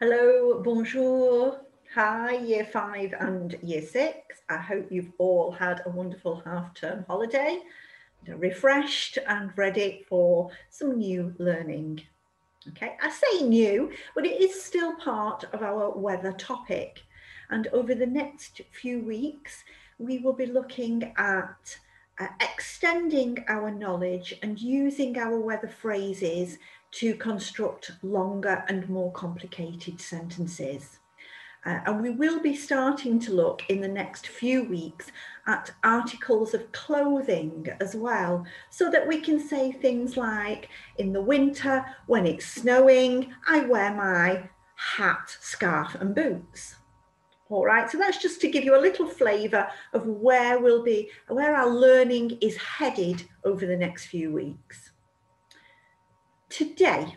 Hello, bonjour. Hi, Year 5 and Year 6. I hope you've all had a wonderful half-term holiday, refreshed and ready for some new learning. Okay, I say new, but it is still part of our weather topic. And over the next few weeks, we will be looking at extending our knowledge and using our weather phrases to construct longer and more complicated sentences. And we will be starting to look in the next few weeks at articles of clothing as well, so that we can say things like, in the winter, when it's snowing, I wear my hat, scarf and boots. All right, so that's just to give you a little flavour of where our learning is headed over the next few weeks. Today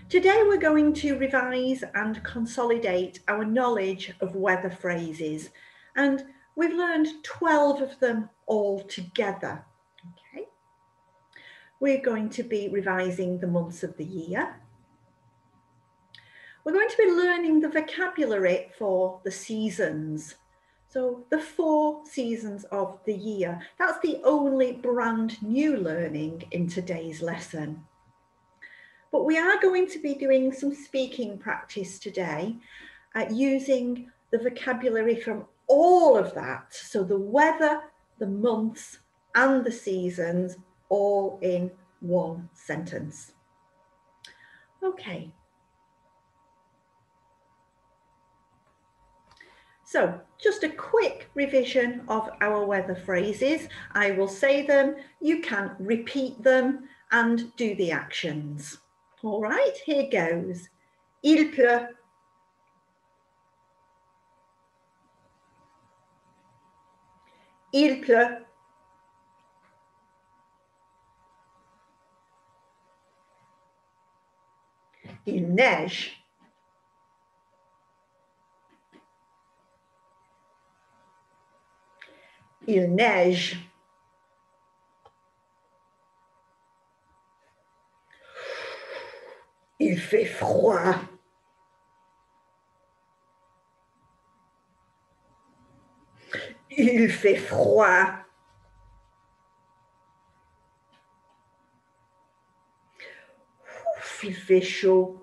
we're going to revise and consolidate our knowledge of weather phrases, and we've learned 12 of them all together. Okay. We're going to be revising the months of the year. We're going to be learning the vocabulary for the seasons. So the 4 seasons of the year. That's the only brand new learning in today's lesson. But we are going to be doing some speaking practice today, using the vocabulary from all of that. So the weather, the months, and the seasons, all in one sentence. Okay. So just a quick revision of our weather phrases. I will say them, you can repeat them and do the actions. All right, here goes. Il pleut. Il pleut. Il neige. Il neige. Il fait froid. Il fait froid. Ouf, il fait chaud.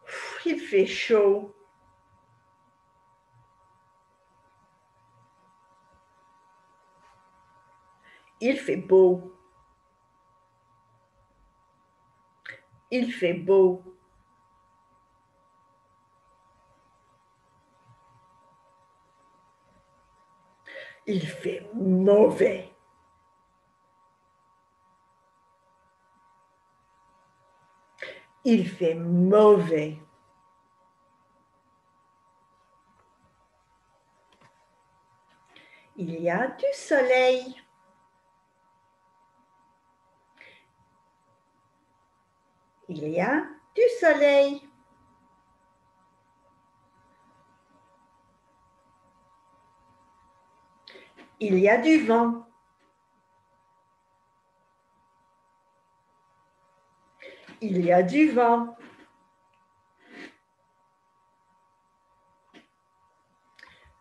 Ouf, il fait chaud. Il fait beau. Il fait beau. Il fait mauvais. Il fait mauvais. Il y a du soleil. Il y a du soleil. Il y a du vent. Il y a du vent.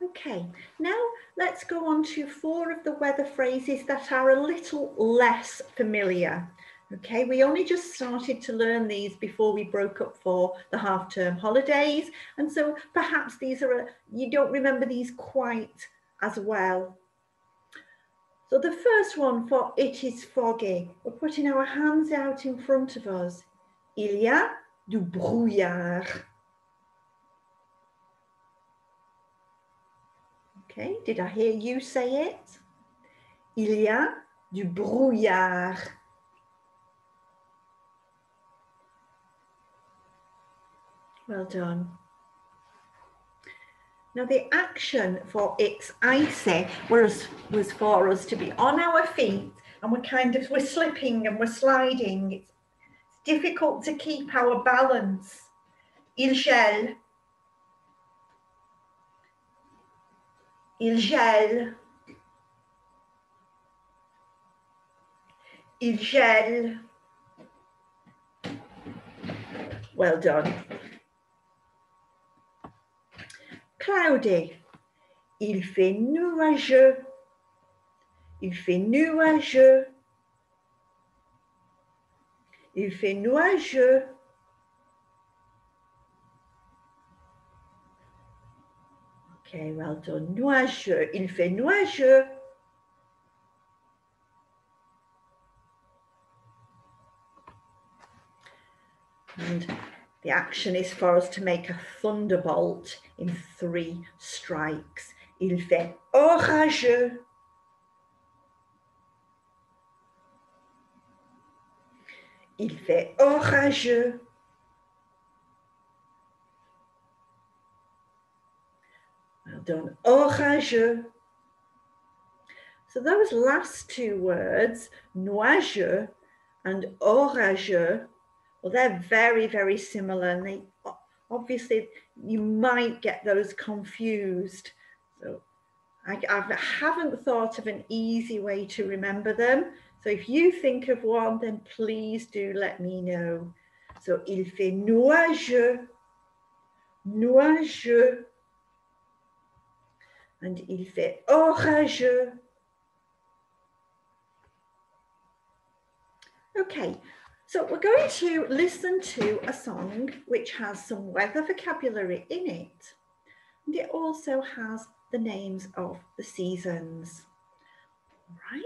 Okay, now let's go on to 4 of the weather phrases that are a little less familiar. Okay, we only just started to learn these before we broke up for the half-term holidays, and so perhaps these are, you don't remember these quite as well. So the first one for it is foggy, we're putting our hands out in front of us. Il y a du brouillard. Okay, did I hear you say it? Il y a du brouillard. Well done. Now the action for it's icy was for us to be on our feet, and we're slipping and we're sliding. It's difficult to keep our balance. Il gèle. Il gèle. Il gèle. Well done. Cloudy. Il fait nuageux. Il fait nuageux. Il fait nuageux. Okay, well done. Nuageux. Il fait nuageux. And the action is for us to make a thunderbolt in 3 strikes. Il fait orageux. Il fait orageux. Well done. Orageux. So those last 2 words, nuageux and orageux, well, they're very, very similar, and they obviously you might get those confused. So I haven't thought of an easy way to remember them. So if you think of one, then please do let me know. So il fait nuageux, nuageux, and il fait orageux. Okay. So we're going to listen to a song which has some weather vocabulary in it, and it also has the names of the seasons. All right.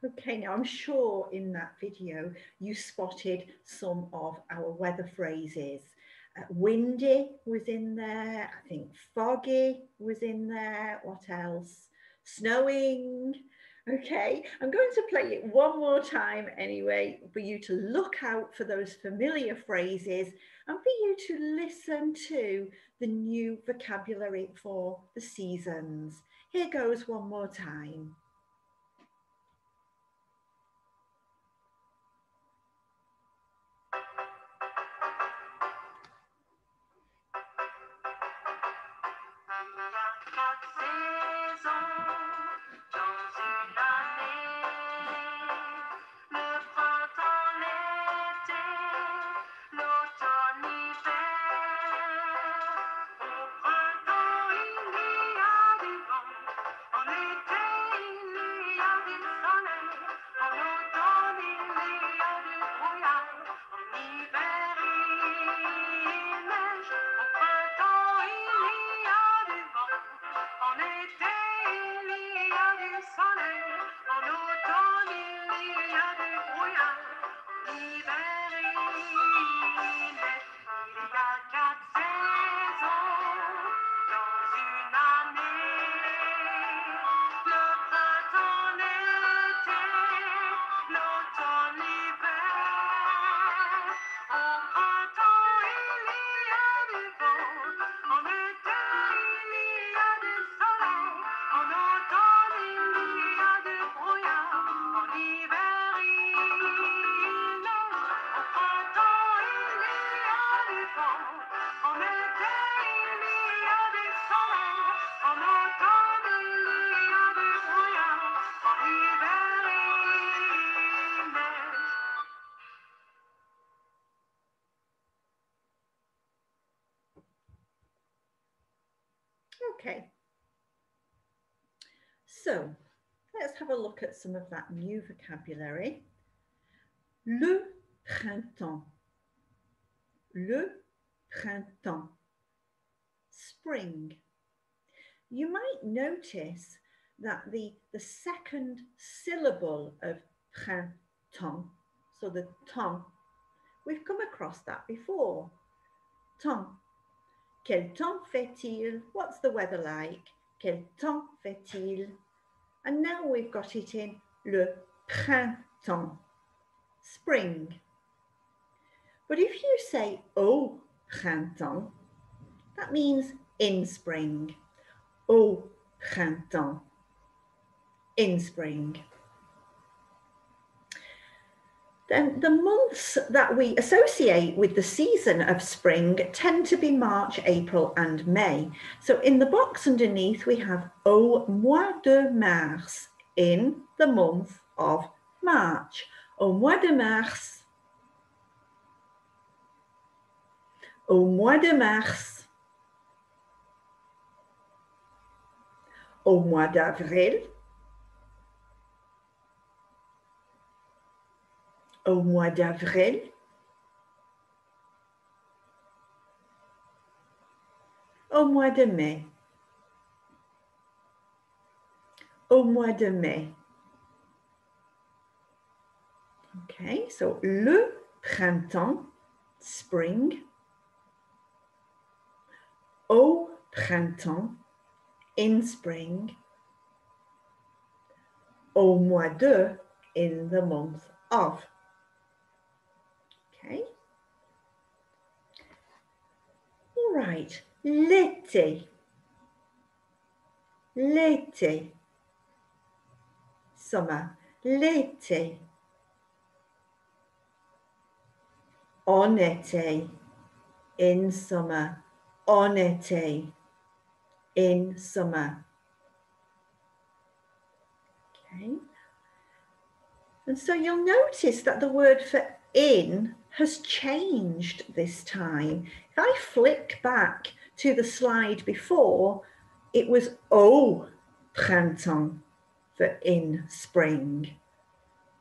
Okay, now I'm sure in that video you spotted some of our weather phrases. Windy was in there, I think foggy was in there, what else? Snowing. Okay, I'm going to play it one more time anyway for you to look out for those familiar phrases and for you to listen to the new vocabulary for the seasons. Here goes one more time. Okay. So let's have a look at some of that new vocabulary. Le printemps. Le printemps. Spring. You might notice that the second syllable of printemps, so the temps, we've come across that before. Temps. Quel temps fait-il? What's the weather like? Quel temps fait-il? And now we've got it in le printemps, spring. But if you say au printemps, that means in spring. Au printemps, in spring. Then the months that we associate with the season of spring tend to be March, April and May. So in the box underneath we have au mois de mars, in the month of March. Au mois de mars. Au mois de mars. Au mois d'avril. Au mois d'avril. Au mois de mai. Au mois de mai. Okay, so le printemps, spring. Au printemps, in spring. Au mois de, in the month of. Okay. All right, l'été. L'été. Summer. L'été. En été. In summer. En été. In summer. Okay. And so you'll notice that the word for in has changed this time. If I flick back to the slide before, it was au printemps for in spring.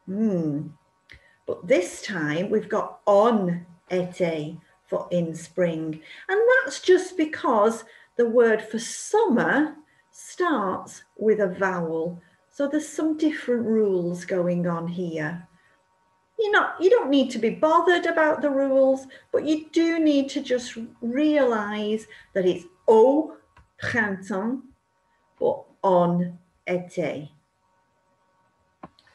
But this time we've got en été for in spring. And that's just because the word for summer starts with a vowel. So there's some different rules going on here. You don't need to be bothered about the rules, but you do need to just realize that it's au printemps, but en été.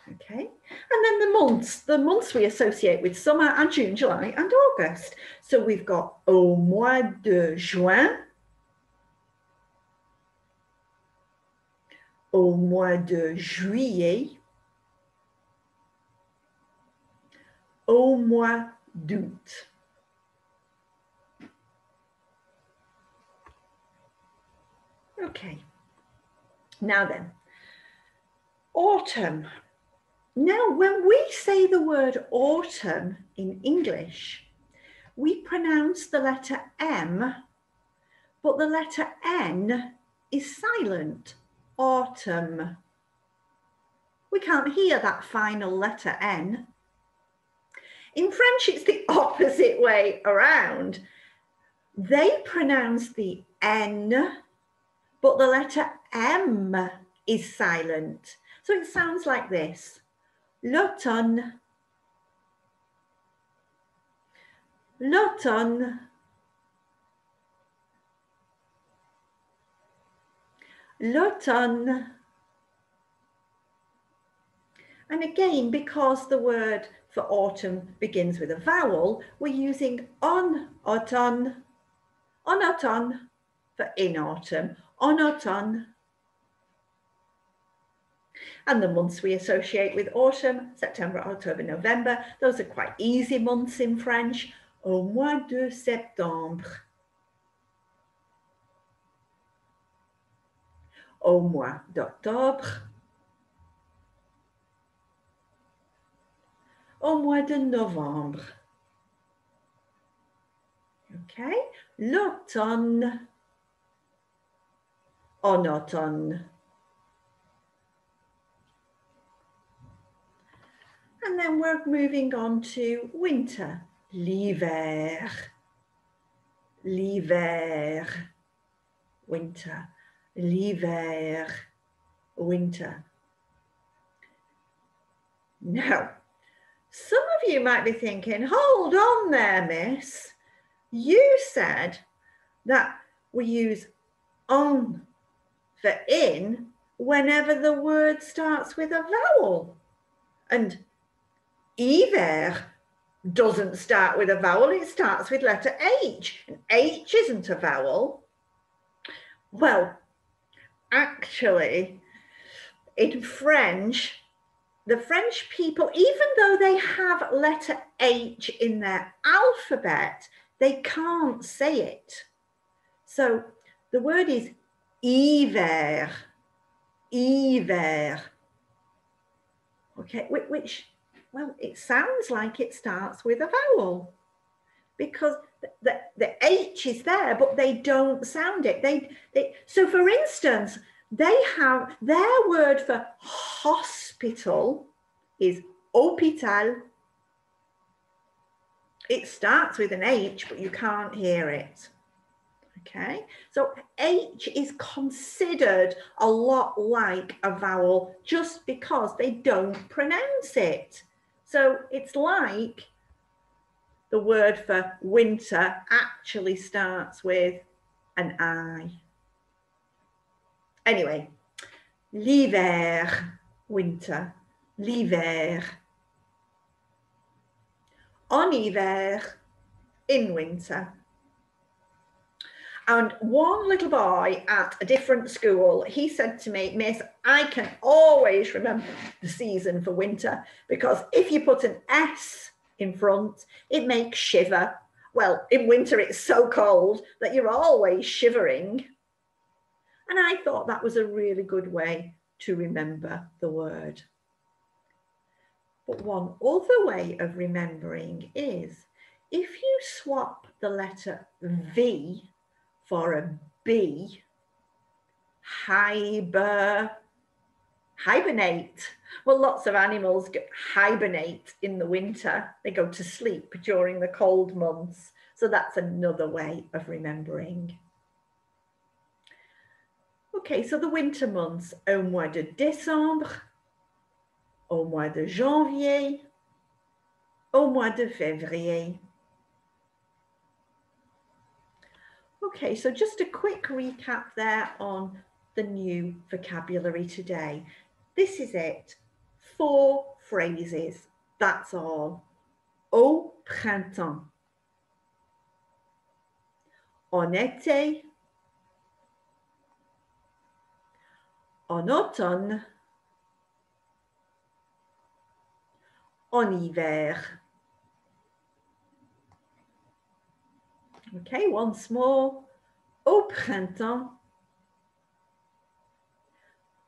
Okay, and then the months we associate with summer are June, July and August. So we've got au mois de juin, au mois de juillet, au mois d'août. Okay, now then, autumn. Now, when we say the word autumn in English, we pronounce the letter M, but the letter N is silent. Autumn. We can't hear that final letter N. In French, it's the opposite way around. They pronounce the N, but the letter M is silent. So it sounds like this. L'automne. L'automne. L'automne. And again, because the word for autumn begins with a vowel, we're using en automne for in autumn, en automne. And the months we associate with autumn, September, October, November, those are quite easy months in French. Au mois de septembre. Au mois d'octobre. Au mois de novembre. Okay, l'automne. En automne. And then we're moving on to winter. L'hiver. L'hiver. Winter. L'hiver. Winter. Now, some of you might be thinking, hold on there, miss. You said that we use on for in whenever the word starts with a vowel. And hiver doesn't start with a vowel, it starts with letter H. And H isn't a vowel. Well, actually, in French, the French people, even though they have letter H in their alphabet, they can't say it. So the word is hiver, hiver. Okay, which, well, it sounds like it starts with a vowel because the H is there, but they don't sound it. So for instance, they have their word for hospital is hôpital. It starts with an H, but you can't hear it. Okay, so H is considered a lot like a vowel just because they don't pronounce it. So it's like the word for winter actually starts with an I. Anyway, l'hiver, winter, l'hiver. En hiver, in winter. And one little boy at a different school, he said to me, Miss, I can always remember the season for winter because if you put an S in front, it makes shiver. Well, in winter, it's so cold that you're always shivering. And I thought that was a really good way to remember the word. But one other way of remembering is if you swap the letter V for a B, hibernate. Well, lots of animals hibernate in the winter. They go to sleep during the cold months. So that's another way of remembering. Okay, so the winter months, au mois de décembre, au mois de janvier, au mois de février. Okay, so just a quick recap there on the new vocabulary today. This is it. 4 phrases, that's all. Au printemps. En été. En automne. En hiver. Okay, once more. Au printemps.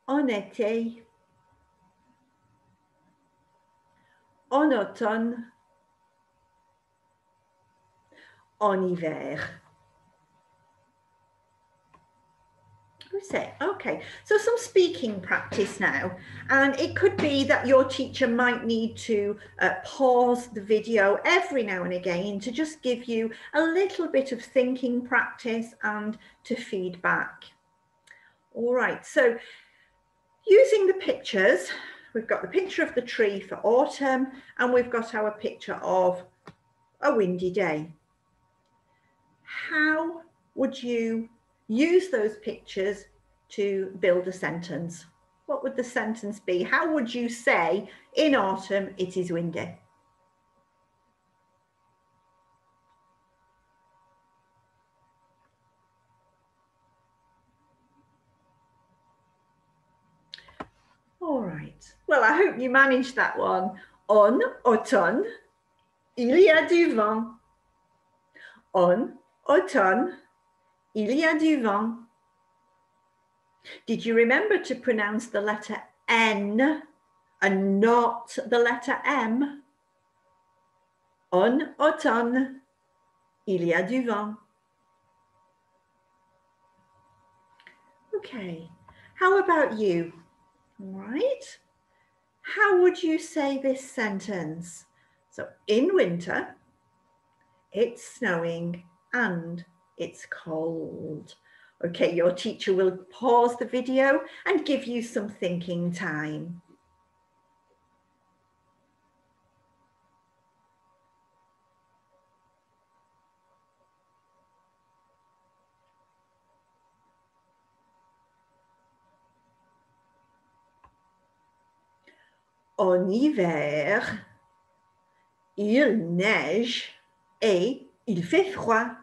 En été. En automne. En hiver. Okay, so some speaking practice now, and it could be that your teacher might need to pause the video every now and again to just give you a little bit of thinking practice and to feedback. All right, so using the pictures, we've got the picture of the tree for autumn and we've got our picture of a windy day. How would you use those pictures to build a sentence? What would the sentence be? How would you say, in autumn, it is windy? All right. Well, I hope you managed that one. En automne, il y a du vent. En automne, il y a du vent. Did you remember to pronounce the letter N and not the letter M? En automne, il y a du vent. Okay, how about you? All right, how would you say this sentence? So in winter, it's snowing and it's cold. Okay, your teacher will pause the video and give you some thinking time. En hiver, il neige et il fait froid.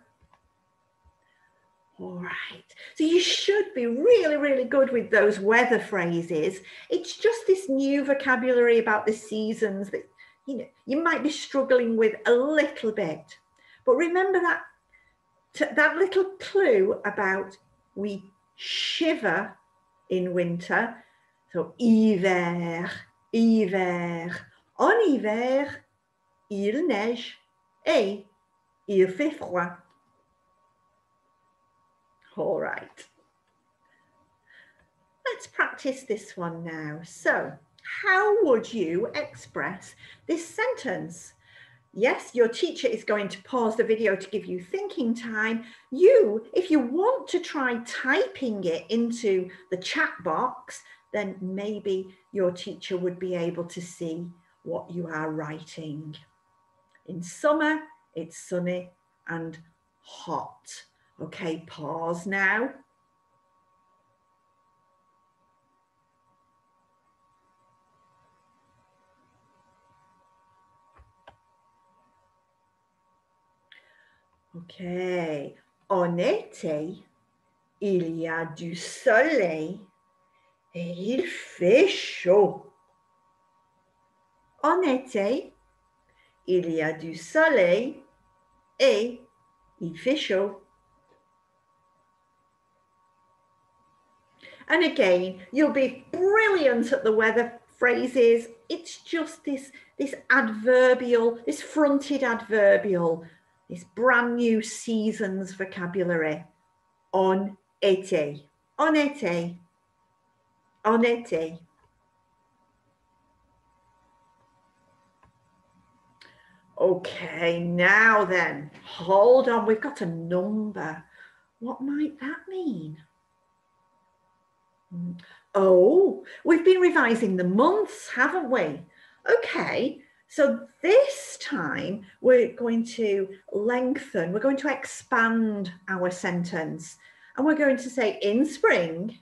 All right, so you should be really, really good with those weather phrases. It's just this new vocabulary about the seasons that, you know, you might be struggling with a little bit. But remember that little clue about we shiver in winter. So hiver, hiver. En hiver, il neige et il fait froid. All right. Let's practice this one now. So, how would you express this sentence? Yes, your teacher is going to pause the video to give you thinking time. You, if you want to try typing it into the chat box, then maybe your teacher would be able to see what you are writing. In summer, it's sunny and hot. Okay, pause now. Ok. En été, il y a du soleil et il fait chaud. En été, il y a du soleil et il fait chaud. And again, you'll be brilliant at the weather phrases. It's just this adverbial, this fronted adverbial, this brand new seasons vocabulary. En été, en été, en été. Okay, now then, hold on, we've got a number. What might that mean? Oh, we've been revising the months, haven't we? Okay, so this time we're going to lengthen, we're going to expand our sentence, and we're going to say in spring,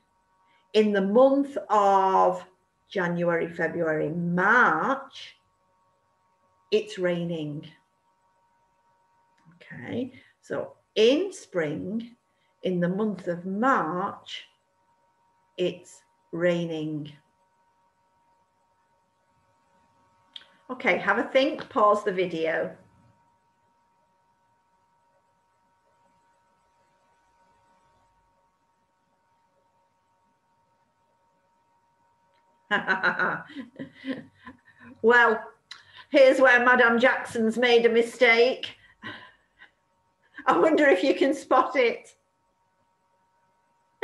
in the month of January, February, March, it's raining. Okay, so in spring, in the month of March, it's raining. Okay, have a think, pause the video. Well, here's where Madame Jackson's made a mistake. I wonder if you can spot it.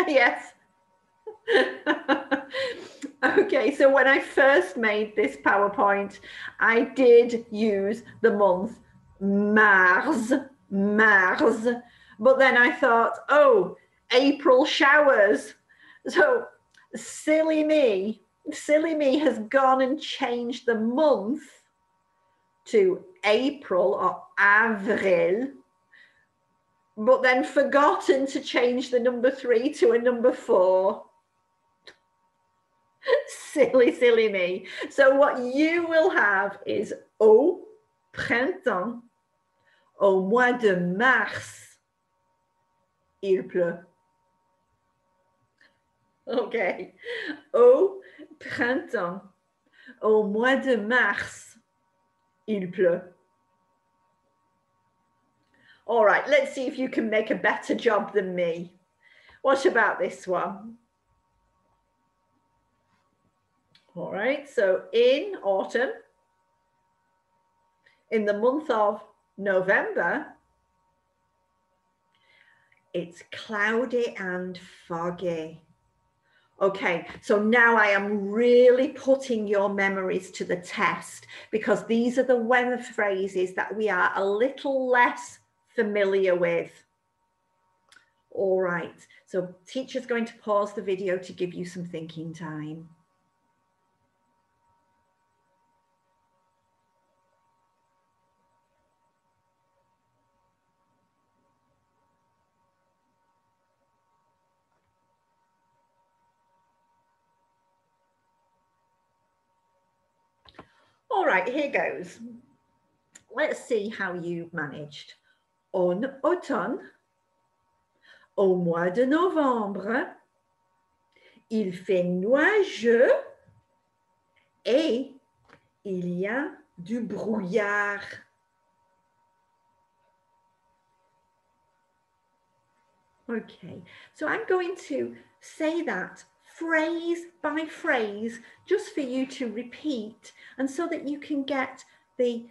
Yes. Okay, so when I first made this PowerPoint, I did use the month Mars, Mars, but then I thought, oh, April showers. So silly me has gone and changed the month to April or Avril, but then forgotten to change the number 3 to a number 4. Silly me. So what you will have is au printemps, au mois de mars, il pleut. Okay. Au printemps, au mois de mars, il pleut. All right, let's see if you can make a better job than me. What about this one? All right, so in autumn, in the month of November, it's cloudy and foggy. Okay, so now I am really putting your memories to the test, because these are the weather phrases that we are a little less familiar with. All right, so teacher's going to pause the video to give you some thinking time. All right, here goes. Let's see how you've managed. En automne, au mois de novembre, il fait nuageux et il y a du brouillard. Okay, so I'm going to say that phrase by phrase just for you to repeat, and so that you can get the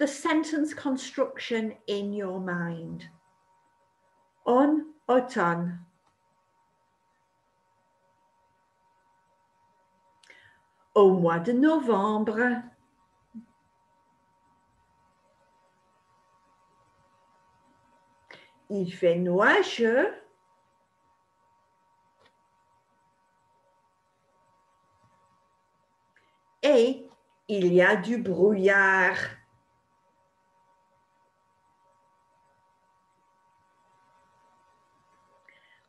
sentence construction in your mind. En automne. Au mois de novembre. Il fait nuageux. Et il y a du brouillard.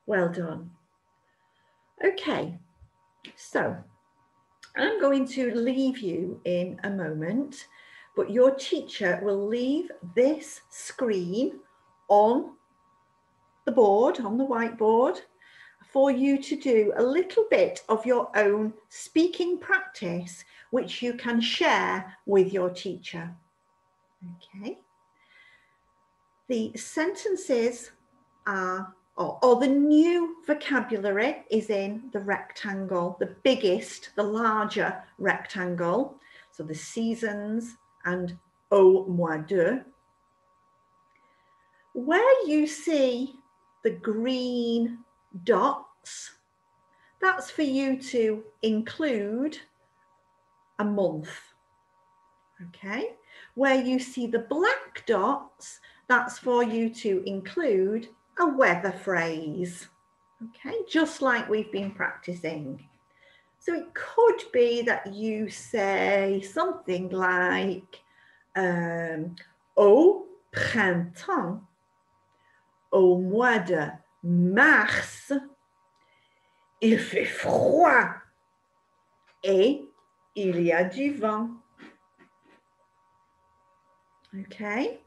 Well done. Okay, so I'm going to leave you in a moment, but your teacher will leave this screen on the board, on the whiteboard, for you to do a little bit of your own speaking practice, which you can share with your teacher. Okay. The sentences are, or the new vocabulary is in the rectangle, the biggest, the larger rectangle. So the seasons and au mois de. Where you see the green dots, that's for you to include a month. Okay. Where you see the black dots, that's for you to include a weather phrase. Okay, just like we've been practicing. So it could be that you say something like, au printemps, au mois de mars, il fait froid et il y a du vent. Okay,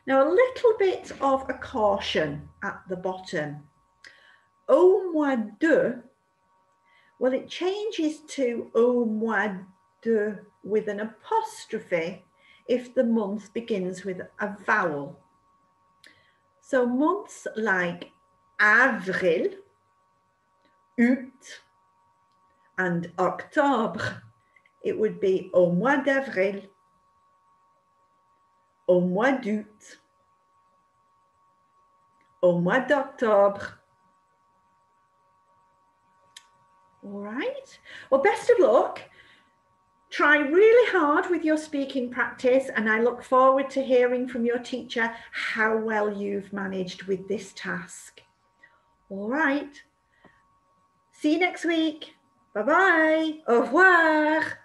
now a little bit of a caution at the bottom. Au mois de, well, it changes to au mois de with an apostrophe if the month begins with a vowel. So months like avril, août, and octobre, it would be au mois d'avril, au mois d'août, au mois d'octobre. All right. Well, best of luck. Try really hard with your speaking practice, and I look forward to hearing from your teacher how well you've managed with this task. All right. See you next week. Bye-bye. Au revoir.